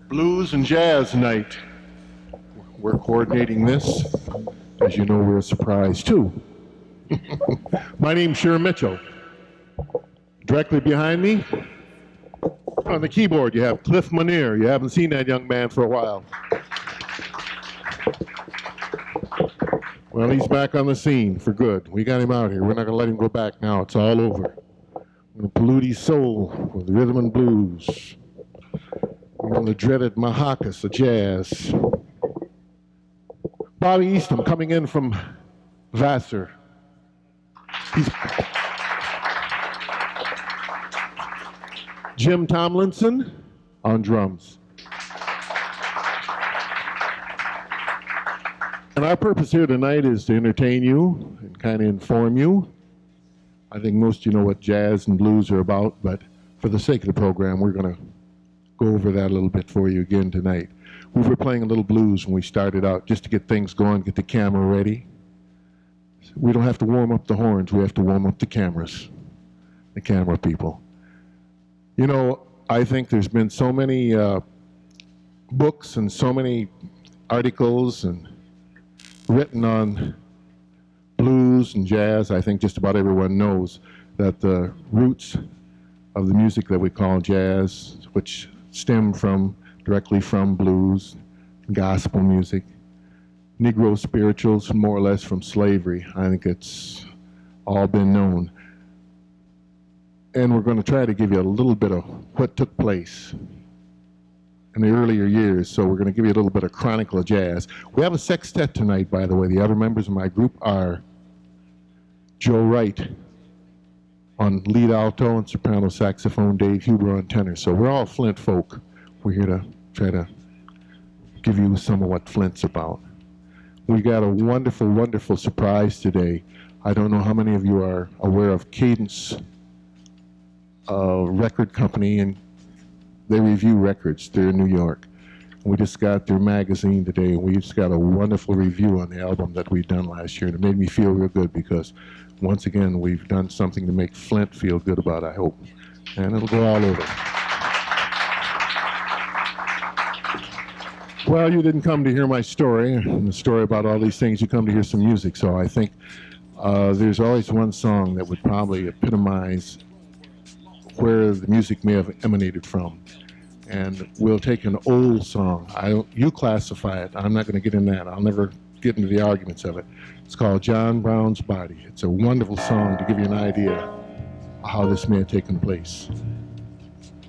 Blues and Jazz Night. We're coordinating this. As you know, we're a surprise too. My name's Sherm Mitchell. Directly behind me, on the keyboard, you have Cliff Manier. You haven't seen that young man for a while. Well, he's back on the scene for good. We got him out here. We're not going to let him go back now. It's all over. We're going to pollute his soul with rhythm and blues. We're going to dreaded maracas of jazz. Bobby Easton coming in from Vassar. He's Jim Tomlinson on drums. And our purpose here tonight is to entertain you and kind of inform you. I think most of you know what jazz and blues are about, but for the sake of the program, we're going to go over that a little bit for you again tonight. We were playing a little blues when we started out just to get things going, get the camera ready. We don't have to warm up the horns, we have to warm up the cameras, the camera people. You know, I think there's been so many books and so many articles and written on blues and jazz. I think just about everyone knows that the roots of the music that we call jazz, which stem directly from blues, gospel music, Negro spirituals, more or less from slavery. I think it's all been known. And we're going to try to give you a little bit of what took place in the earlier years. So we're going to give you a little bit of chronicle of jazz. We have a sextet tonight, by the way. The other members of my group are Joe Wright on lead alto and soprano saxophone, Dave Huber on tenor. So we're all Flint folk. We're here to try to give you some of what Flint's about. We got a wonderful, wonderful surprise today. I don't know how many of you are aware of 𝐀𝐫𝐭𝐢𝐬𝐭s record company, and they review records. They're in New York. We just got their magazine today, and we just got a wonderful review on the album that we've done last year, and it made me feel real good because, once again, we've done something to make Flint feel good about, I hope. And it'll go all over. Well, you didn't come to hear my story, and the story about all these things. You come to hear some music, so I think there's always one song that would probably epitomize where the music may have emanated from. And we'll take an old song. You classify it. I'm not going to get in that. I'll never get into the arguments of it. It's called John Brown's Body. It's a wonderful song to give you an idea of how this may have taken place.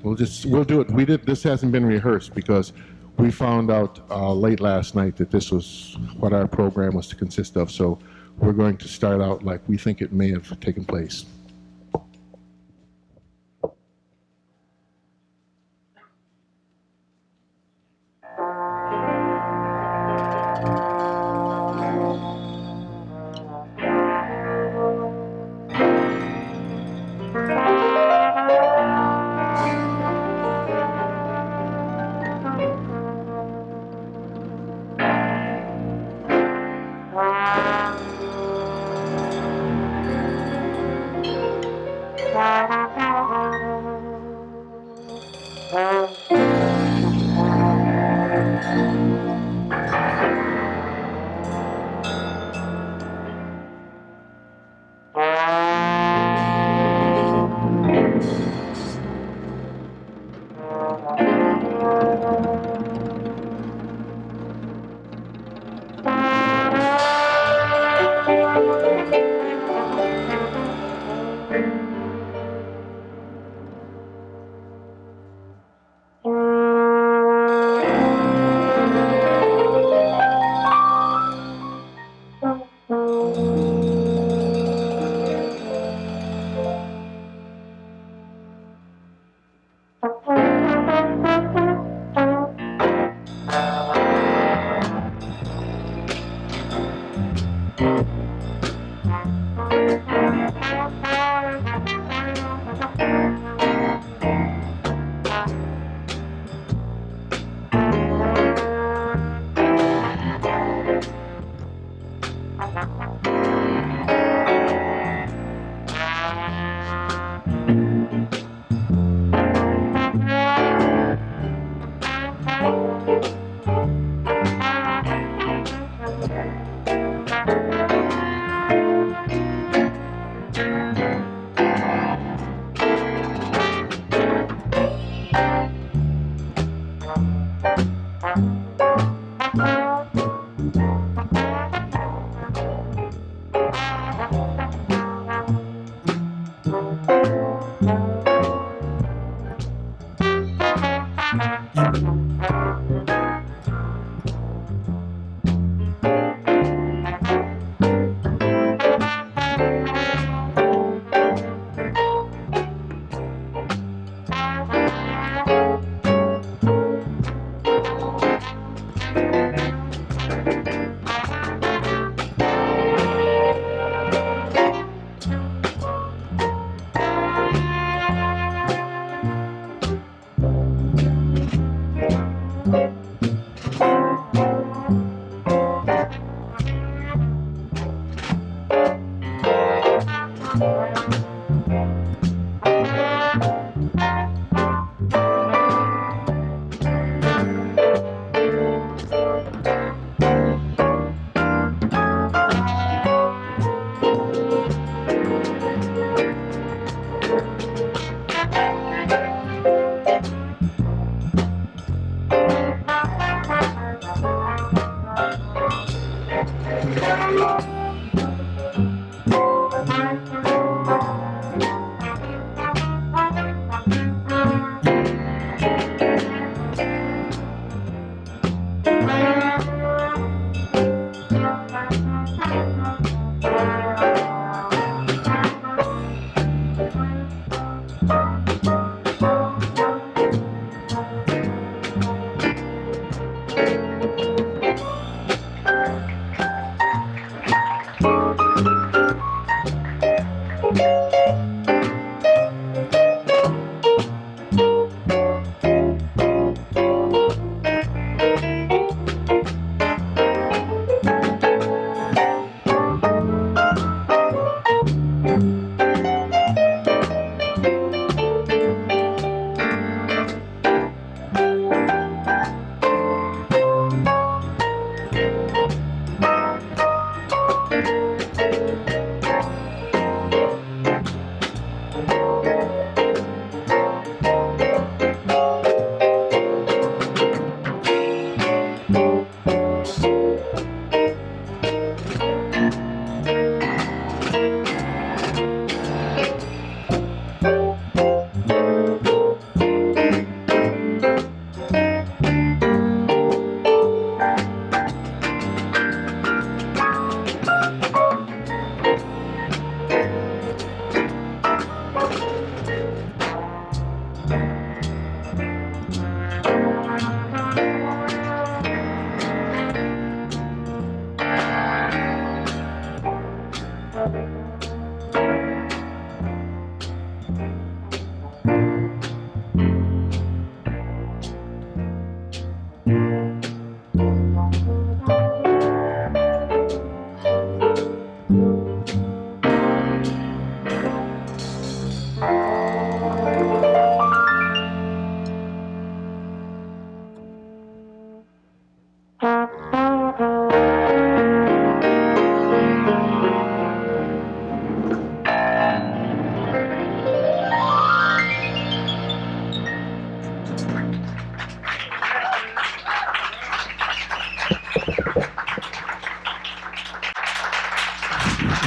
We'll do it. This hasn't been rehearsed because we found out late last night that this was what our program was to consist of. So we're going to start out like we think it may have taken place.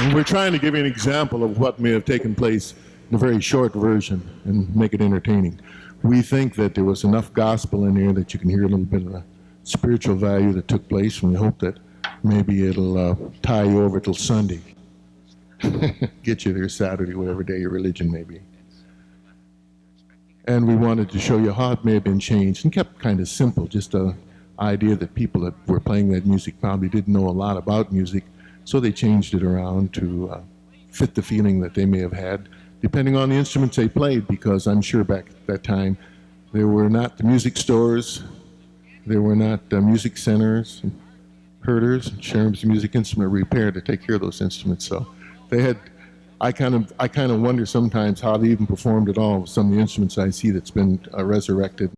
And we're trying to give you an example of what may have taken place in a very short version and make it entertaining. We think that there was enough gospel in there that you can hear a little bit of the spiritual value that took place, and we hope that maybe it'll tie you over till Sunday. Get you there Saturday, whatever day your religion may be. And we wanted to show you how it may have been changed and kept kind of simple, just an idea that people that were playing that music probably didn't know a lot about music, so they changed it around to fit the feeling that they may have had, depending on the instruments they played, because I'm sure back at that time there were not the music stores, there were not music centers, and herders, Sherm's music instrument repair to take care of those instruments. So they had, I kind of wonder sometimes how they even performed at all with some of the instruments I see that's been resurrected.